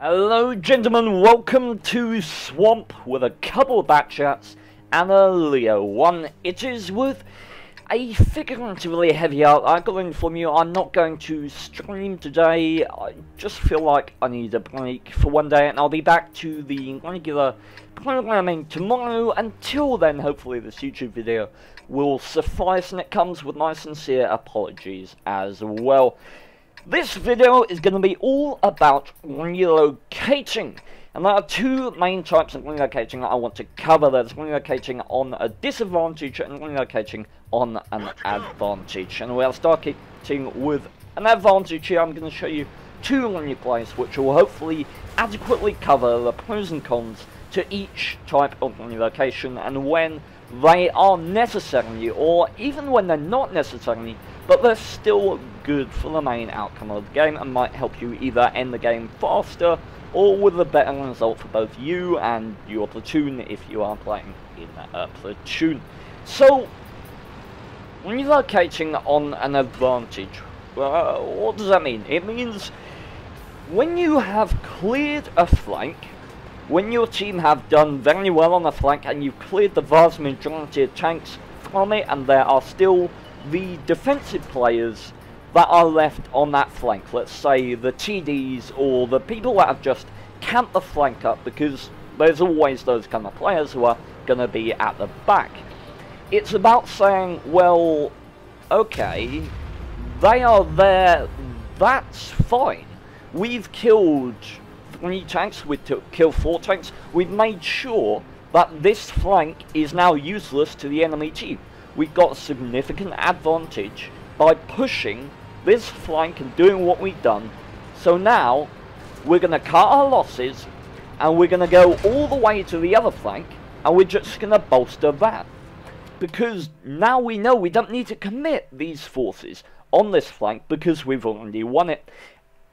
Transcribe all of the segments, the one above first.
Hello gentlemen, welcome to Swamp with a couple of backchats and a Leo one. It is with a figuratively heavy heart. I got to inform you I'm not going to stream today. I just feel like I need a break for one day and I'll be back to the regular programming tomorrow. Until then, hopefully this YouTube video will suffice, and it comes with my sincere apologies as well. This video is going to be all about relocating, and there are two main types of relocating that I want to cover. There's relocating on a disadvantage and relocating on an advantage, and we'll start with an advantage here. I'm going to show you two replays which will hopefully adequately cover the pros and cons to each type of relocation, and when they are necessary, or even when they're not necessary, but they're still good for the main outcome of the game and might help you either end the game faster or with a better result for both you and your platoon if you are playing in a platoon. So, relocating on an advantage, what does that mean? It means when you have cleared a flank, when your team have done very well on a flank and you've cleared the vast majority of tanks from it, and there are still the defensive players that are left on that flank, let's say the TDs or the people that have just camped the flank up, because there's always those kind of players who are going to be at the back. It's about saying, well, okay, they are there, that's fine. We've killed 3 tanks, we've killed 4 tanks, we've made sure that this flank is now useless to the enemy team. We've got a significant advantage by pushing this flank and doing what we've done. So now we're going to cut our losses and we're going to go all the way to the other flank, and we're just going to bolster that, because now we know we don't need to commit these forces on this flank because we've already won it.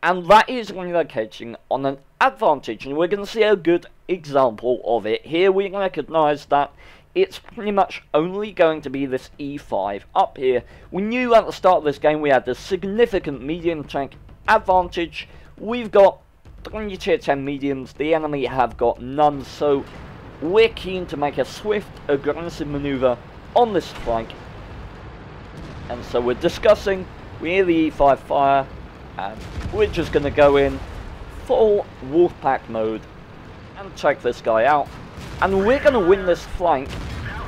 And that is relocating on an advantage, and we're going to see a good example of it here. We recognise that it's pretty much only going to be this E5 up here. We knew at the start of this game we had a significant medium tank advantage. We've got 3 tier 10 mediums, the enemy have got none, so we're keen to make a swift, aggressive manoeuvre on this flank. And so we're discussing, we hear the E5 fire, and we're just going to go in full Wolfpack mode and take this guy out. And we're going to win this flank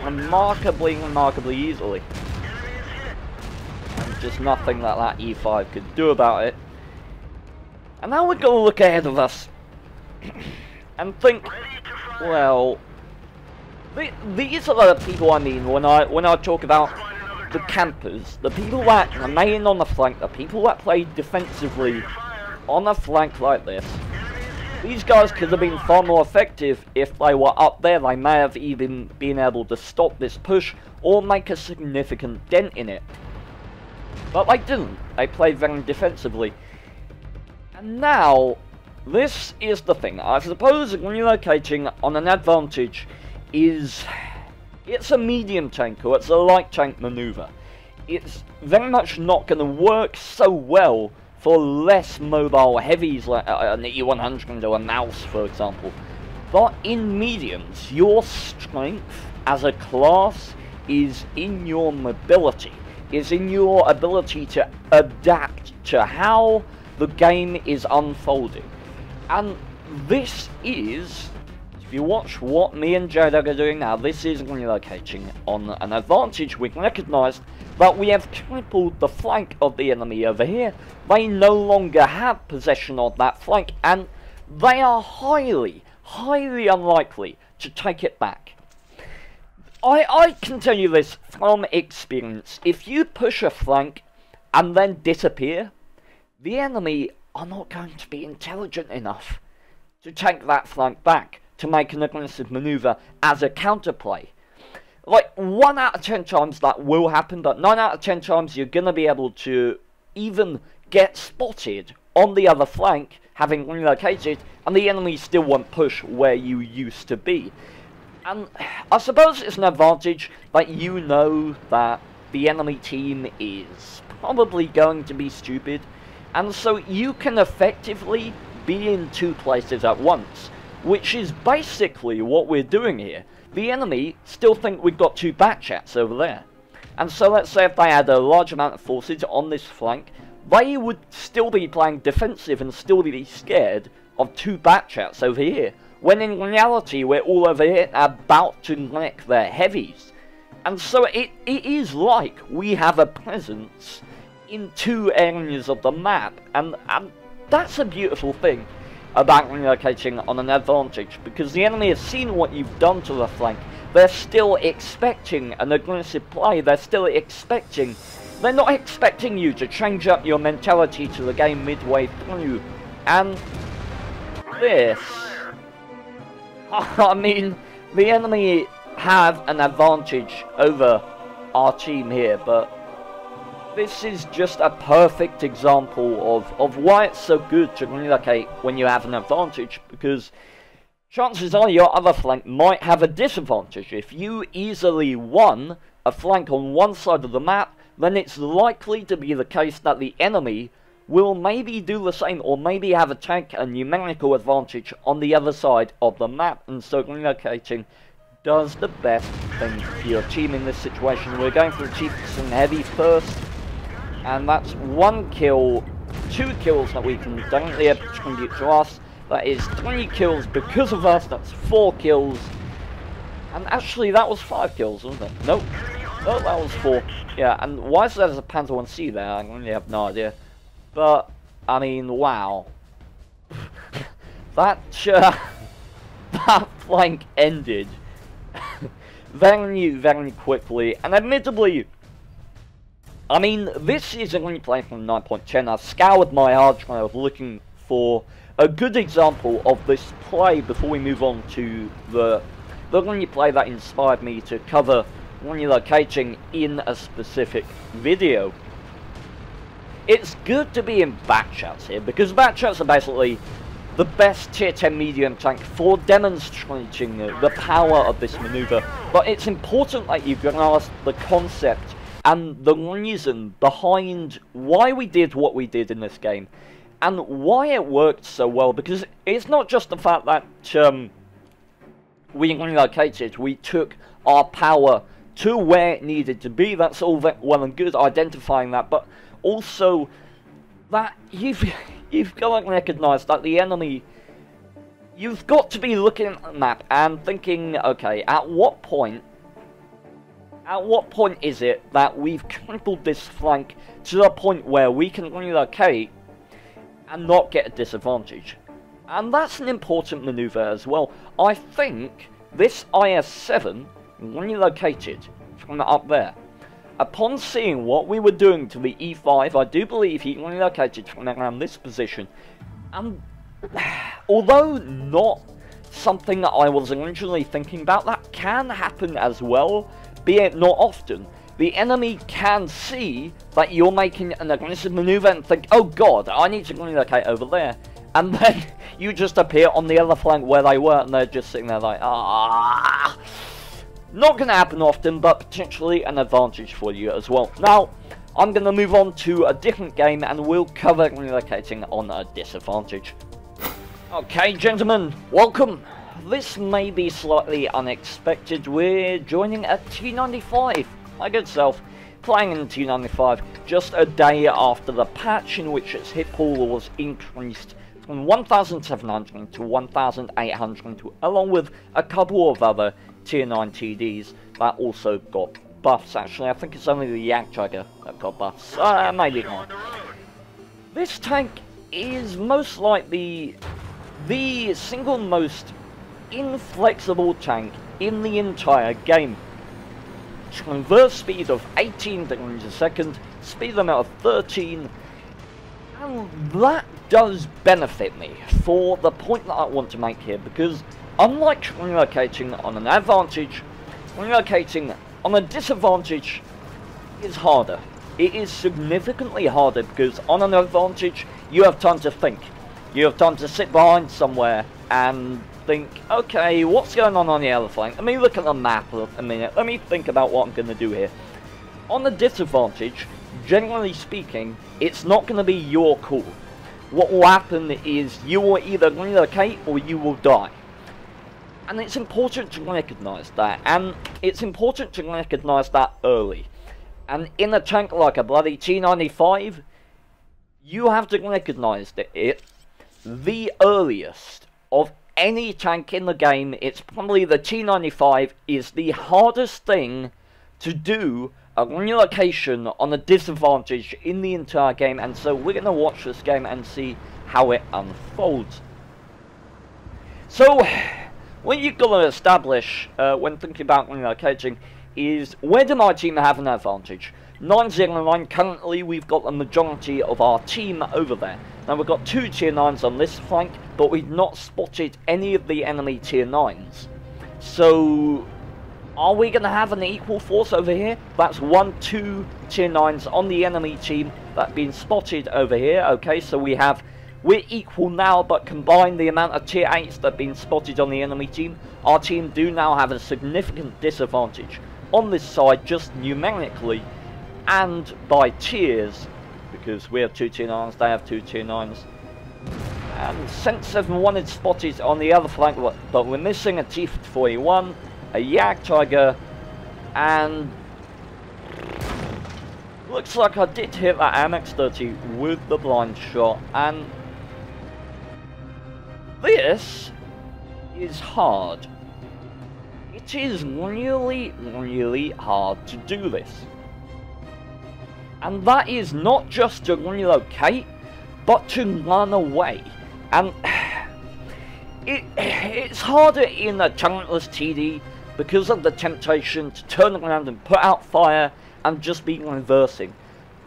remarkably easily. And just nothing that E5 could do about it. And now we're going to look ahead of us and think, well, these are the people I mean when I talk about the campers, the people that remain on the flank, the people that play defensively on a flank like this. These guys could have been far more effective if they were up there. They may have even been able to stop this push or make a significant dent in it. But they didn't. They played very defensively. And now, this is the thing. I suppose relocating on an advantage is... it's a medium tank or it's a light tank maneuver. It's very much not going to work so well for less mobile heavies like an E100 or a mouse, for example. But in mediums, your strength as a class is in your mobility, is in your ability to adapt to how the game is unfolding. And this is, if you watch what me and JDog are doing now, this is relocating on an advantage. We recognise that we have crippled the flank of the enemy over here. They no longer have possession of that flank, and they are highly unlikely to take it back. I can tell you this from experience. If you push a flank and then disappear, the enemy are not going to be intelligent enough to take that flank back, to make an aggressive manoeuvre as a counterplay. Like, 1 out of 10 times that will happen, but 9 out of 10 times you're going to be able to even get spotted on the other flank, having relocated, and the enemy still won't push where you used to be. And I suppose it's an advantage that you know that the enemy team is probably going to be stupid, and so you can effectively be in two places at once, which is basically what we're doing here. The enemy still think we've got two backchats over there. And so let's say if they had a large amount of forces on this flank, they would still be playing defensive and still be scared of two backchats over here. When in reality, we're all over here about to neck their heavies. And so it is like we have a presence in two areas of the map. And that's a beautiful thing about relocating on an advantage, because the enemy has seen what you've done to the flank. They're still expecting an aggressive play. They're not expecting you to change up your mentality to the game midway through. And this, I mean, the enemy have an advantage over our team here, but this is just a perfect example of why it's so good to relocate when you have an advantage, because chances are your other flank might have a disadvantage. If you easily won a flank on one side of the map, then it's likely to be the case that the enemy will maybe do the same, or maybe have a tank and numerical advantage on the other side of the map. And so relocating does the best thing for your team in this situation. We're going for the Chiefs and Heavy first, and that's 1 kill, 2 kills that we can directly attribute to us. That is 3 kills because of us, that's 4 kills. And actually that was 5 kills, wasn't it? Nope. No, that was 4. Yeah, and why is there a Panzer 1C there? I really have no idea. But, I mean, wow. that flank ended very quickly. And admittedly, I mean, this is a replay from 9.10. I've scoured my hard drive looking for a good example of this play before we move on to the replay that inspired me to cover relocating in a specific video. It's good to be in backchats here, because backchats are basically the best tier 10 medium tank for demonstrating the power of this maneuver. But it's important that you grasp the concept and the reason behind why we did what we did in this game, and why it worked so well. Because it's not just the fact that we relocated, we took our power to where it needed to be. That's all well and good, identifying that, but also that you've got to recognise that the enemy, you've got to be looking at the map and thinking, okay, at what point is it that we've crippled this flank to the point where we can relocate and not get a disadvantage? And that's an important maneuver as well. I think this IS-7 relocated from up there. Upon seeing what we were doing to the E5, I do believe he relocated from around this position. And although not something that I was originally thinking about, that can happen as well, be it not often. The enemy can see that you're making an aggressive maneuver and think, oh god, I need to relocate over there. And then you just appear on the other flank where they were, and they're just sitting there like, ah. Not going to happen often, but potentially an advantage for you as well. Now, I'm going to move on to a different game, and we'll cover relocating on a disadvantage. Okay, gentlemen, welcome. This may be slightly unexpected. We're joining a T95, my good self, playing in T95 just a day after the patch in which its hit pool was increased from 1,700 to 1,800, along with a couple of other tier 9 TDs that also got buffs. Actually, I think it's only the Jagdjäger that got buffs. Maybe not. This tank is most likely the single most inflexible tank in the entire game. Converse speed of 18 degrees a second, speed limit of 13, and that does benefit me for the point that I want to make here, because unlike relocating on an advantage, relocating on a disadvantage is harder. It is significantly harder because on an advantage you have time to think. You have time to sit behind somewhere and think, okay, what's going on the other flank? Let me look at the map a minute. Let me think about what I'm going to do here. On a disadvantage, generally speaking, it's not going to be your call. what will happen is you will either relocate or you will die. And it's important to recognise that, and it's important to recognise that early. And in a tank like a bloody T95, you have to recognise that it, the earliest of any tank in the game, it's probably the T95, is the hardest thing to do a relocation on a disadvantage in the entire game. And so we're going to watch this game and see how it unfolds. So what you've got to establish when thinking about relocating is, where do my team have an advantage? 909, currently we've got the majority of our team over there. Now we've got 2 tier 9s on this flank, but we've not spotted any of the enemy tier 9s. So are we going to have an equal force over here? That's 1, 2 tier 9s on the enemy team that have been spotted over here. Okay, so we're equal now, but combine the amount of tier 8s that have been spotted on the enemy team, our team do now have a significant disadvantage on this side, just numerically and by tiers, because we have 2 tier 9s, they have 2 tier 9s. And since 7-1 is spotted on the other flank, but we're missing a T-41, a Yak Tiger, and looks like I did hit that MX-30 with the blind shot, and this is hard. It is really, really hard to do this. And that is not just to relocate, but to run away. And it's harder in a talentless TD because of the temptation to turn around and put out fire and just be reversing.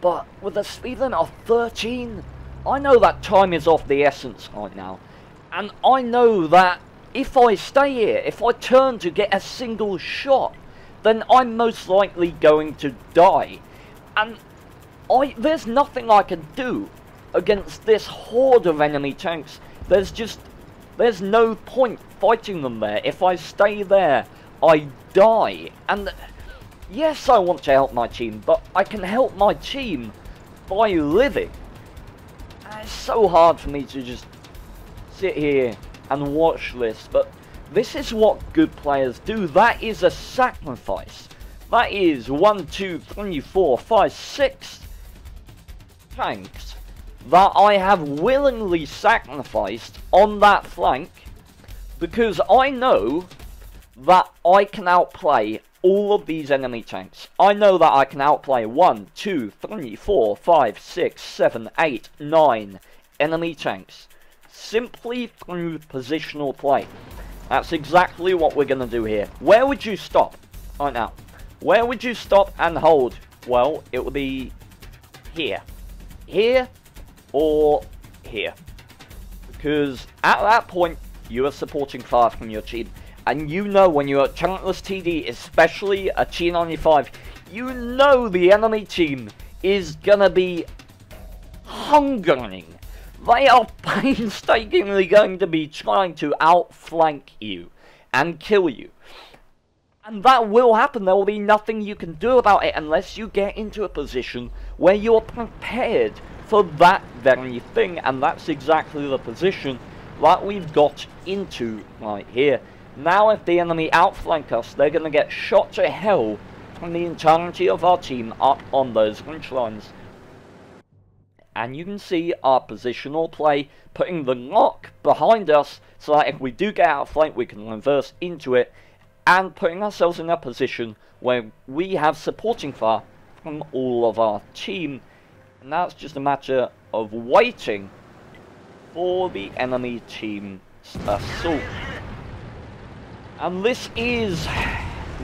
But with a speed limit of 13, I know that time is of the essence right now. And I know that if I stay here, if I turn to get a single shot, then I'm most likely going to die. And there's nothing I can do against this horde of enemy tanks. There's no point fighting them there. If I stay there, I die. And yes, I want to help my team, but I can help my team by living. And it's so hard for me to just sit here and watch this, but this is what good players do. That is a sacrifice. That is 1, 2, 3, 4, 5, 6 tanks that I have willingly sacrificed on that flank, because I know that I can outplay all of these enemy tanks. I know that I can outplay 1, 2, 3, 4, 5, 6, 7, 8, 9 enemy tanks simply through positional play. That's exactly what we're going to do here. Where would you stop right now? Where would you stop and hold? Well, it would be here. Here or here. Because at that point, you are supporting fire from your team. And you know when you're a talentless TD, especially a T95, you know the enemy team is going to be hungering. They are painstakingly going to be trying to outflank you and kill you. And that will happen. There will be nothing you can do about it unless you get into a position where you're prepared for that very thing. And that's exactly the position that we've got into right here. Now if the enemy outflank us, they're going to get shot to hell from the entirety of our team up on those ridge lines. And you can see our positional play, putting the lock behind us so that if we do get outflanked, we can reverse into it, and putting ourselves in a position where we have supporting fire from all of our team. And that's just a matter of waiting for the enemy team's assault. And this is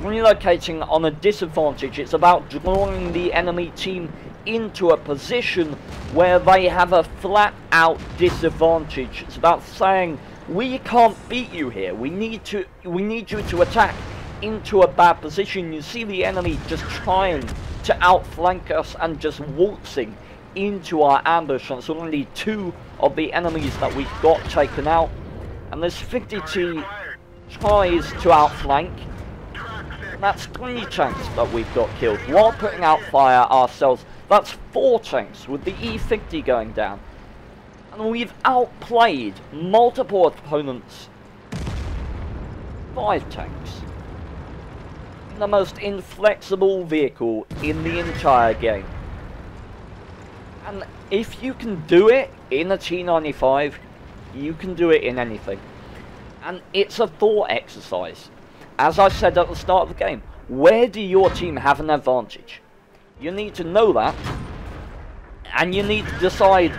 relocating on a disadvantage. It's about drawing the enemy team into a position where they have a flat out disadvantage. It's about saying, we can't beat you here. We need you to attack into a bad position. You see the enemy just trying to outflank us and just waltzing into our ambush. That's already 2 of the enemies that we've got taken out. And this 52 tries to outflank. That's 3 tanks that we've got killed while putting out fire ourselves. That's 4 tanks with the E50 going down. And we've outplayed multiple opponents. 5 tanks. In the most inflexible vehicle in the entire game. And if you can do it in a T95, you can do it in anything. And it's a thought exercise. As I said at the start of the game, where do your team have an advantage? You need to know that, and you need to decide,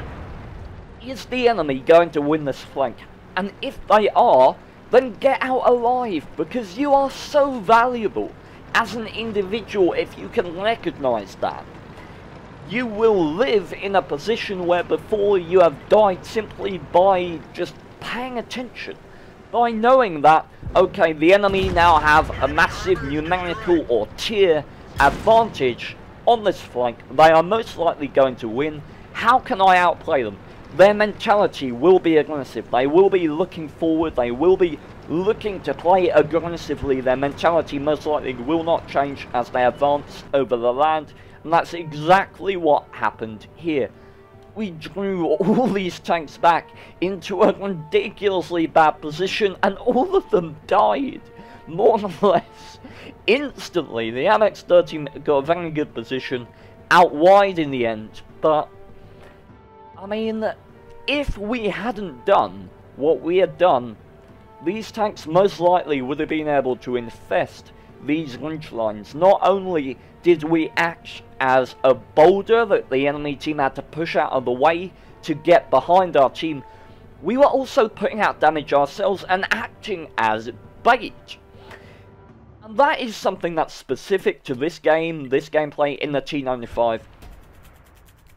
is the enemy going to win this flank? And if they are, then get out alive, because you are so valuable as an individual if you can recognize that. You will live in a position where before you have died simply by just paying attention. By knowing that, okay, the enemy now have a massive numerical or tier advantage on this flank. They are most likely going to win. How can I outplay them? Their mentality will be aggressive. They will be looking forward. They will be looking to play aggressively. Their mentality most likely will not change as they advance over the land. And that's exactly what happened here. We drew all these tanks back into a ridiculously bad position, and all of them died, more or less. Instantly, the MX-13 got a very good position, out wide in the end, but, I mean, if we hadn't done what we had done, these tanks most likely would have been able to infest these ridge lines. Not only did we act as a boulder that the enemy team had to push out of the way to get behind our team, we were also putting out damage ourselves and acting as bait. And that is something that's specific to this game, this gameplay in the T95,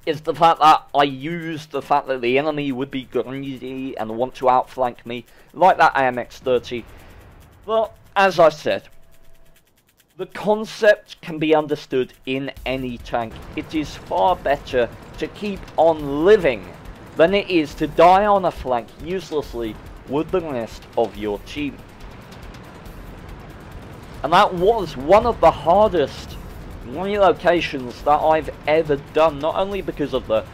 is the fact that I used the fact that the enemy would be greedy and want to outflank me, like that AMX-30. But, as I said, the concept can be understood in any tank. It is far better to keep on living than it is to die on a flank uselessly with the rest of your team. And that was one of the hardest relocations that I've ever done, not only because of the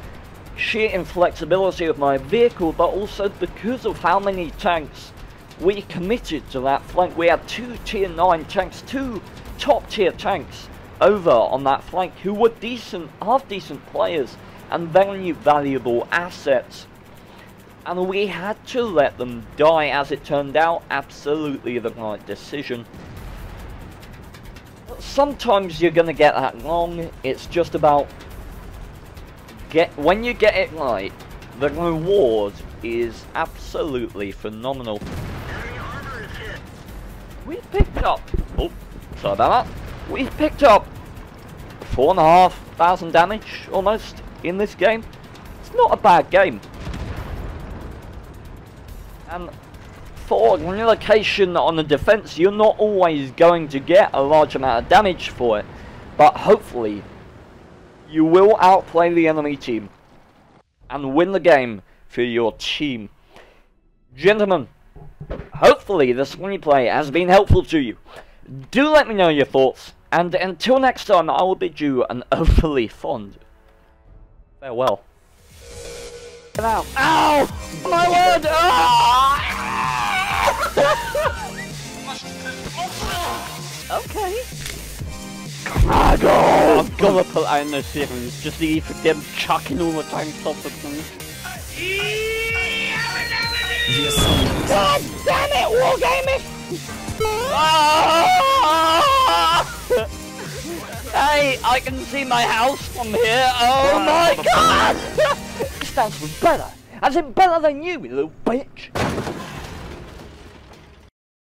sheer inflexibility of my vehicle, but also because of how many tanks we committed to that flank. We had 2 tier 9 tanks, 2 top tier tanks over on that flank who were decent, half decent players and very valuable assets, and we had to let them die. As it turned out, absolutely the right decision. But sometimes you're gonna get that wrong. It's just about when you get it right, the reward is absolutely phenomenal. We picked up, oh, sorry about that. We've picked up 4,500 damage almost in this game. It's not a bad game. And for relocation on the defense, you're not always going to get a large amount of damage for it, but hopefully you will outplay the enemy team and win the game for your team. Gentlemen, hopefully this replay has been helpful to you. Do let me know your thoughts, and until next time, I will bid you an overly fond farewell. Get out. Ow! My word! Okay. Cargo! I've got to put out in those seconds, just to for them chucking all the tanks off the thing. God damn it, Wargaming! Hey, I can see my house from here. Oh my god! It stands for better. As in better than you little bitch.